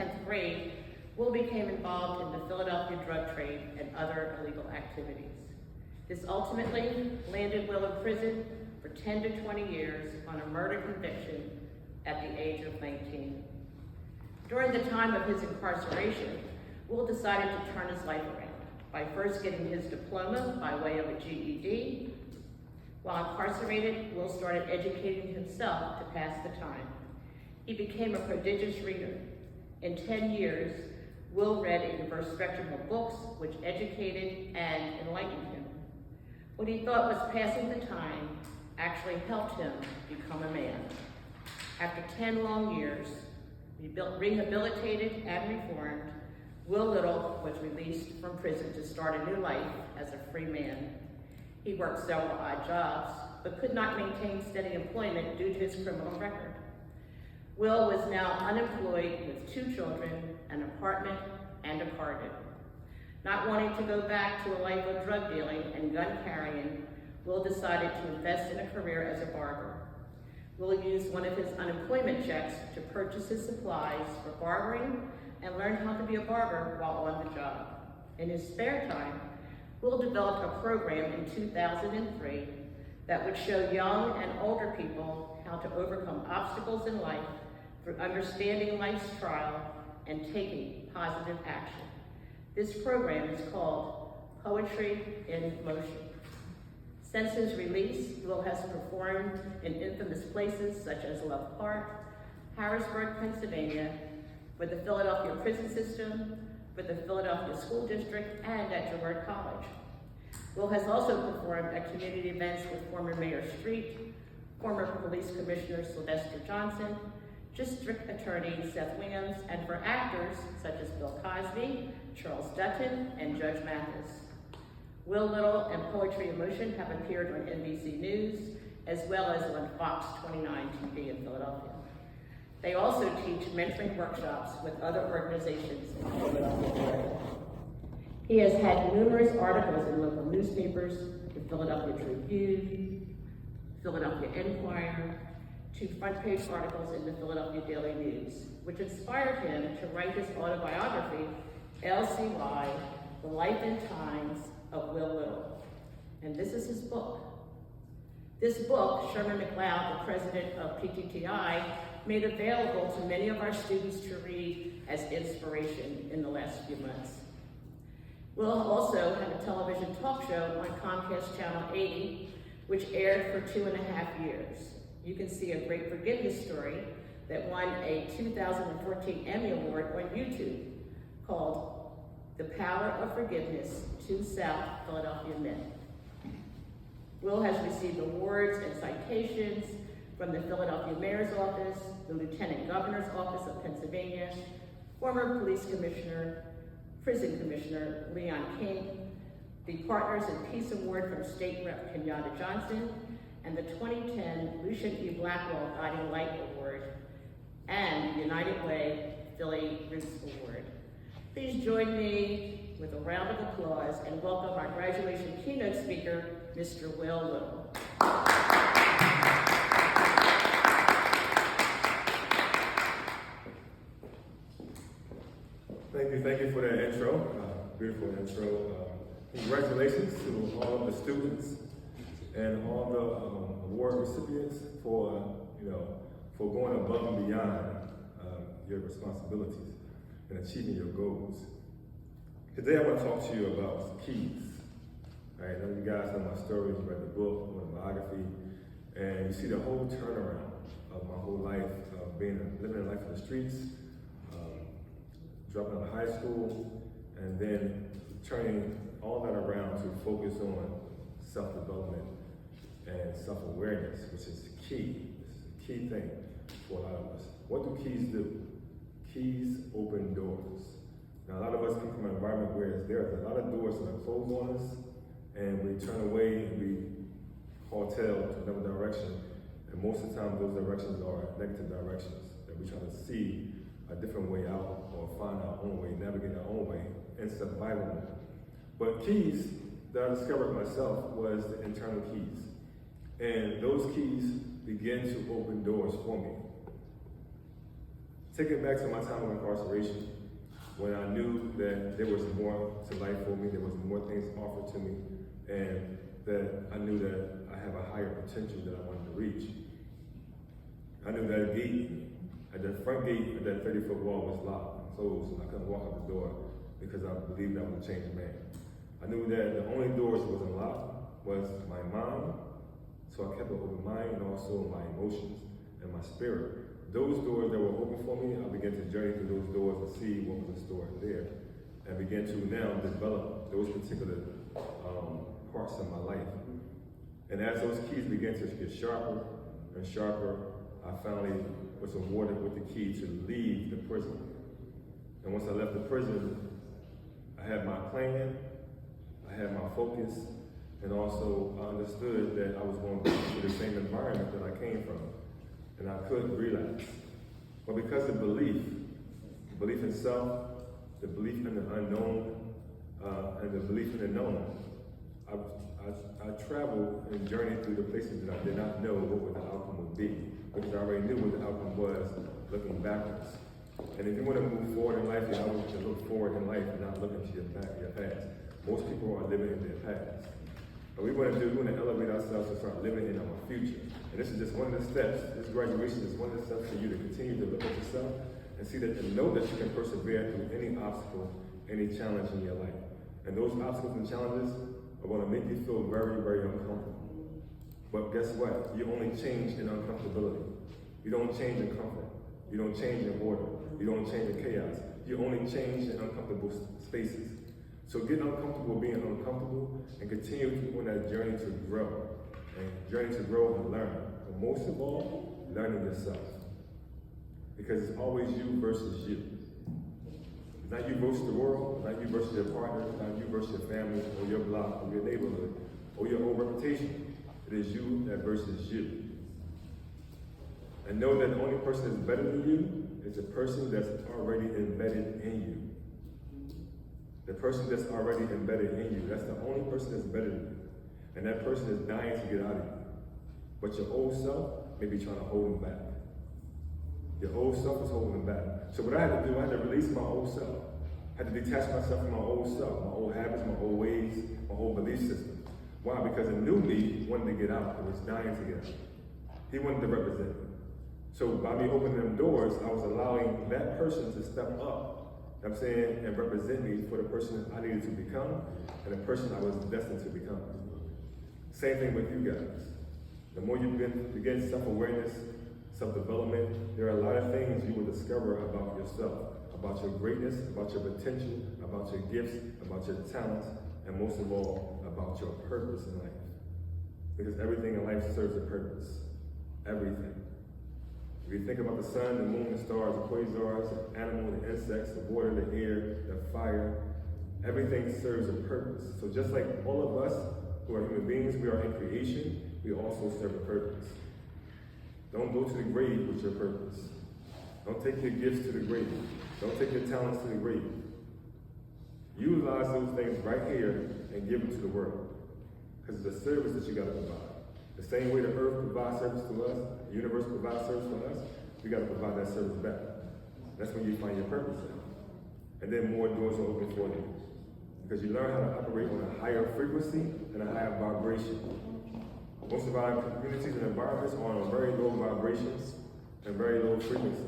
10th grade, Will became involved in the Philadelphia drug trade and other illegal activities. This ultimately landed Will in prison for 10 to 20 years on a murder conviction at the age of 19. During the time of his incarceration, Will decided to turn his life around by first getting his diploma by way of a GED. While incarcerated, Will started educating himself to pass the time. He became a prodigious reader. In 10 years, Will read a diverse spectrum of books which educated and enlightened him. What he thought was passing the time actually helped him become a man. After 10 long years, rehabilitated and reformed, Will Little was released from prison to start a new life as a free man. He worked several odd jobs, but could not maintain steady employment due to his criminal record. Will was now unemployed with 2 children, an apartment, and a car note. Not wanting to go back to a life of drug dealing and gun carrying, Will decided to invest in a career as a barber. Will used one of his unemployment checks to purchase his supplies for barbering and learned how to be a barber while on the job. In his spare time, Will developed a program in 2003 that would show young and older people how to overcome obstacles in life through understanding life's trial and taking positive action. This program is called Poetry in Motion. Since his release, Will has performed in infamous places such as Love Park, Harrisburg, Pennsylvania, for the Philadelphia prison system, for the Philadelphia School District, and at Girard College. Will has also performed at community events with former Mayor Street, former Police Commissioner Sylvester Johnson, District Attorney Seth Williams, and for actors such as Bill Cosby, Charles Dutton, and Judge Mathis. Will Little and Poetry in Motion have appeared on NBC News, as well as on Fox 29 TV in Philadelphia. They also teach mentoring workshops with other organizations in the Philadelphia area. He has had numerous articles in local newspapers, the Philadelphia Tribune, Philadelphia Inquirer, 2 front-page articles in the Philadelphia Daily News, which inspired him to write his autobiography, LCY, The Life and Times of Will Little. And this is his book. This book, Sherman McLeod, the president of PTTI, made available to many of our students to read as inspiration in the last few months. Will also had a television talk show on Comcast Channel 80, which aired for 2.5 years. You can see a great forgiveness story that won a 2014 Emmy Award on YouTube called The Power of Forgiveness, 2 South Philadelphia Men. Will has received awards and citations from the Philadelphia Mayor's Office, the Lieutenant Governor's Office of Pennsylvania, former Police Commissioner, Prison Commissioner Leon King, the Partners in Peace Award from State Rep Kenyatta Johnson, and the 2010 Lucian E. Blackwell Guiding Light Award, and the United Way Philly Roots Award. Please join me with a round of applause and welcome our graduation keynote speaker, Mr. Will Little. Thank you for that intro, beautiful intro. Congratulations to all of the students and all the award recipients for going above and beyond your responsibilities and achieving your goals. Today I want to talk to you about keys. All right, I know you guys know my story, you read the book, my biography, and you see the whole turnaround of my whole life, living a life in the streets, dropping out of high school, and then turning all that around to focus on self-development and self-awareness, which is key. This is a key thing for a lot of us. What do keys do? Keys open doors. Now, a lot of us come from an environment where there's a lot of doors that are closed on us, and we turn away and we hautel to another direction. And most of the time, those directions are negative directions that we try to see a different way out or find our own way, navigate our own way, and survival mode. But keys that I discovered myself was the internal keys. And those keys began to open doors for me. Taking back to my time of incarceration, when I knew that there was more to life for me, there was more things offered to me, and that I knew that I have a higher potential that I wanted to reach. I knew that gate, at that front gate, at that 30-foot wall was locked and closed, and I couldn't walk out the door because I believed I would change a man. I knew that the only doors that was unlocked was my mind, so I kept an open mind, and also my emotions and my spirit. Those doors that were open for me, I began to journey through those doors to see what was in store there, and began to now develop those particular parts of my life. And as those keys began to get sharper and sharper, I finally was awarded with the key to leave the prison. And once I left the prison, I had my plan, I had my focus, and also I understood that I was going back to the same environment that I came from, and I couldn't relapse. But because of belief in self, the belief in the unknown, and the belief in the known, I traveled and journeyed through the places that I did not know what the outcome would be, because I already knew what the outcome was looking backwards. And if you want to move forward in life, you always have to look forward in life and not look into your past. Most people are living in their past. What we want to do, we want to elevate ourselves and start living in our future. And this is just one of the steps. This graduation is one of the steps for you to continue to look at yourself and see that, and know that you can persevere through any obstacle, any challenge in your life. And those obstacles and challenges are going to make you feel very, very uncomfortable. But guess what? You only change in uncomfortability. You don't change in comfort. You don't change in order. You don't change in chaos. You only change in uncomfortable spaces. So get uncomfortable being uncomfortable and continue on that journey to grow. And journey to grow and learn. But most of all, learning yourself. Because it's always you versus you. It's not you versus the world, it's not you versus your partner, it's not you versus your family, or your block, or your neighborhood, or your own reputation. It is you that versus you. And know that the only person that's better than you is the person that's already embedded in you. The person that's already embedded in you, that's the only person that's better than you. And that person is dying to get out of you. But your old self may be trying to hold him back. Your old self is holding him back. So what I had to do, I had to release my old self. I had to detach myself from my old self, my old habits, my old ways, my old belief system. Why? Because a new me wanted to get out. It was dying to get out. He wanted to represent me. So by me opening them doors, I was allowing that person to step up, you know what I'm saying, and represent me for the person I needed to become and the person I was destined to become. Same thing with you guys. The more you begin self-awareness, self-development, there are a lot of things you will discover about yourself, about your greatness, about your potential, about your gifts, about your talents, and most of all, about your purpose in life. Because everything in life serves a purpose. Everything. If you think about the sun, the moon, the stars, the quasars, the animals, the insects, the water, the air, the fire, everything serves a purpose. So just like all of us who are human beings, we are in creation, we also serve a purpose. Don't go to the grave with your purpose. Don't take your gifts to the grave. Don't take your talents to the grave. Utilize those things right here and give them to the world. Because it's a service that you got to provide. The same way the earth provides service to us, the universe provides service to us, we got to provide that service back. That's when you find your purpose in. And then more doors will open for you. Because you learn how to operate on a higher frequency and a higher vibration. Most of our communities and environments are on very low vibrations and very low frequency.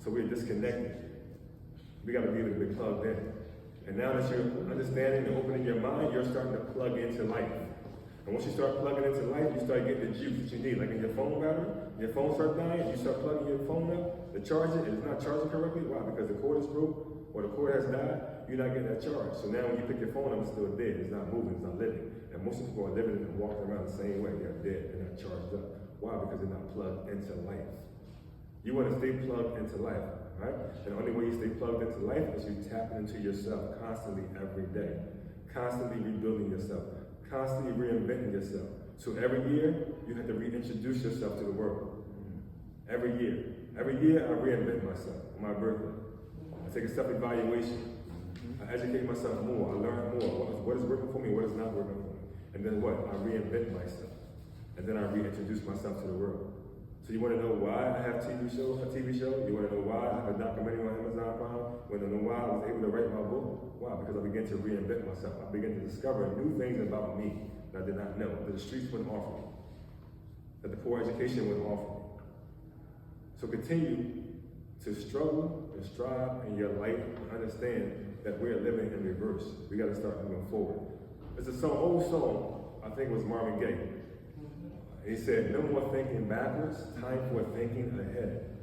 So we're disconnected. We got to be able to be plugged in. And now that you're understanding and opening your mind, you're starting to plug into life. And once you start plugging into life, you start getting the juice that you need. Like in your phone battery, your phone starts dying, you start plugging your phone up, to charge it, and it's not charging correctly. Why? Because the cord is broke or the cord has died, you're not getting that charge. So now when you pick your phone up, it's still dead. It's not moving, it's not living. And most people are living and walking around the same way. They're dead, they're not charged up. Why? Because they're not plugged into life. You want to stay plugged into life, right? And the only way you stay plugged into life is you tap into yourself constantly every day. Constantly rebuilding yourself. Constantly reinventing yourself. So every year, you have to reintroduce yourself to the world. Every year. Every year, I reinvent myself on my birthday. I take a self-evaluation. I educate myself more. I learn more. What is working for me, what is not working for me. And then what? I reinvent myself. And then I reintroduce myself to the world. So you want to know why I have a TV show? You want to know why I have a documentary on Amazon Prime? You want to know why I was able to write my book? Why? Because I began to reinvent myself. I began to discover new things about me that I did not know, that the streets wouldn't offer me, that the poor education wouldn't offer me. So continue to struggle and strive in your life and understand that we're living in reverse. We got to start moving forward. It's a song, old song, I think it was Marvin Gaye. He said, no more thinking backwards, time for thinking ahead.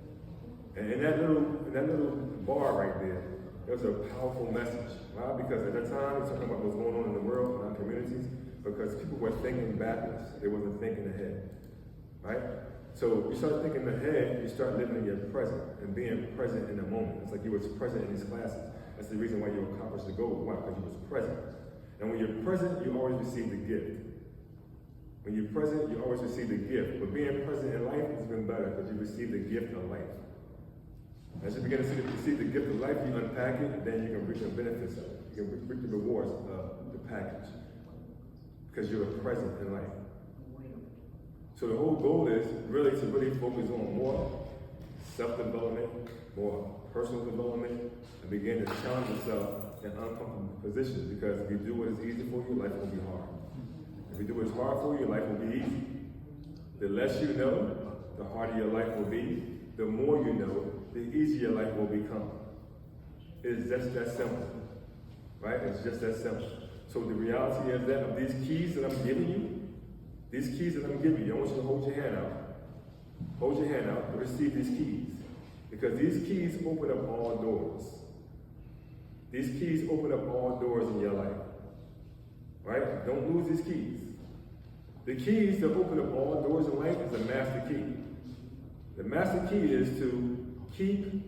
And in that little bar right there was a powerful message. Why? Because at that time, we're talking about what's going on in the world, in our communities, because people were thinking backwards. They wasn't thinking ahead, right? So you start thinking ahead, you start living in your present and being present in the moment. It's like you was present in these classes. That's the reason why you accomplished the goal. Why? Because you was present. And when you're present, you always receive the gift. When you're present, you always receive the gift. But being present in life is even better because you receive the gift of life. As you begin to receive the gift of life, you unpack it, and then you can reap the benefits of it. You can reap the rewards of the package because you're present in life. So the whole goal is really to focus on more self-development, more personal development, and begin to challenge yourself in uncomfortable positions. Because if you do what is easy for you, life will be hard. If you do what's hard for you, life will be easy. The less you know, the harder your life will be. The more you know, the easier life will become. It's just that simple, right? It's just that simple. So the reality is that of these keys that I'm giving you, I want you to hold your hand out. Hold your hand out and receive these keys. Because these keys open up all doors. These keys open up all doors in your life. Right? Don't lose these keys. The keys to open up all doors in life is the master key. The master key is to keep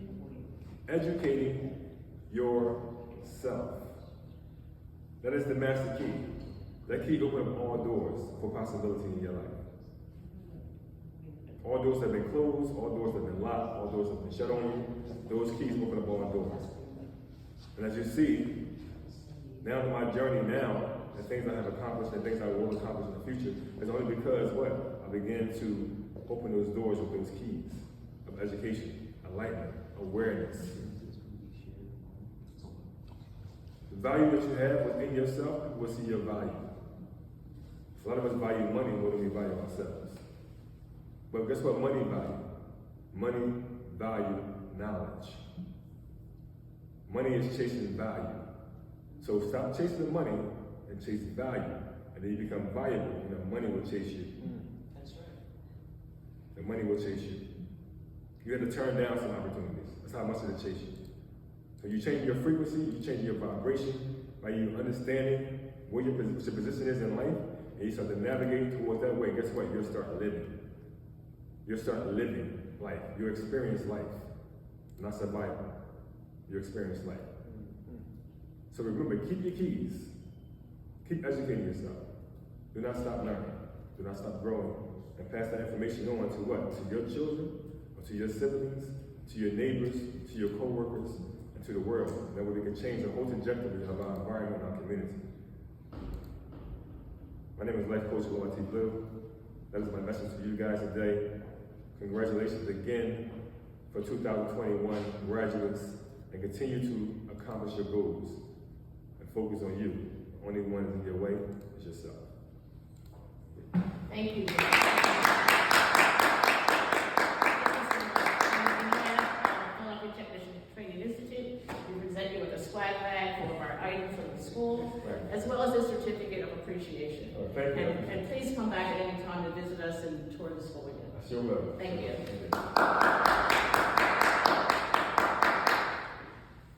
educating yourself. That is the master key. That key opens up all doors for possibility in your life. All doors that have been closed, all doors that have been locked, all doors that have been shut on you, those keys open up all doors. And as you see, now in my journey now, the things I have accomplished and things I will accomplish in the future is only because what? I began to open those doors with those keys of education, enlightenment, awareness. The value that you have within yourself, people will see your value. A lot of us value money more than we value ourselves. But guess what money value? Money value knowledge. Money is chasing value. So stop chasing the money and chase value. And then you become valuable and the money will chase you. That's right. The money will chase you. You have to turn down some opportunities. That's how much it'll chase you. So you change your frequency, you change your vibration by you understanding what your position is in life, and you start to navigate towards that way. Guess what? You'll start living. You'll start living life. You'll experience life. Not survival. You'll experience life. So remember, keep your keys. Keep educating yourself. Do not stop learning. Do not stop growing. And pass that information on to what? To your children, or to your siblings, to your neighbors, to your co-workers, and to the world. That way we can change the whole trajectory of our environment and our community. My name is Life Coach Lloyd T. Blue. That is my message to you guys today. Congratulations again for 2021 graduates, and continue to accomplish your goals and focus on you. The only one in your way is yourself. Thank you. Training Institute. We present you with a swag bag full of our items from the school, as well as a certificate of appreciation. Thank you. And please come back at any time to visit us and tour the school again. I sure will. Thank you.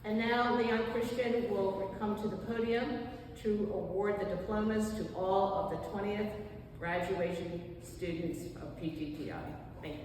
And now Leon Christian will come to the podium to award the diplomas to all of the 20th graduation students of PGTI. Thank you.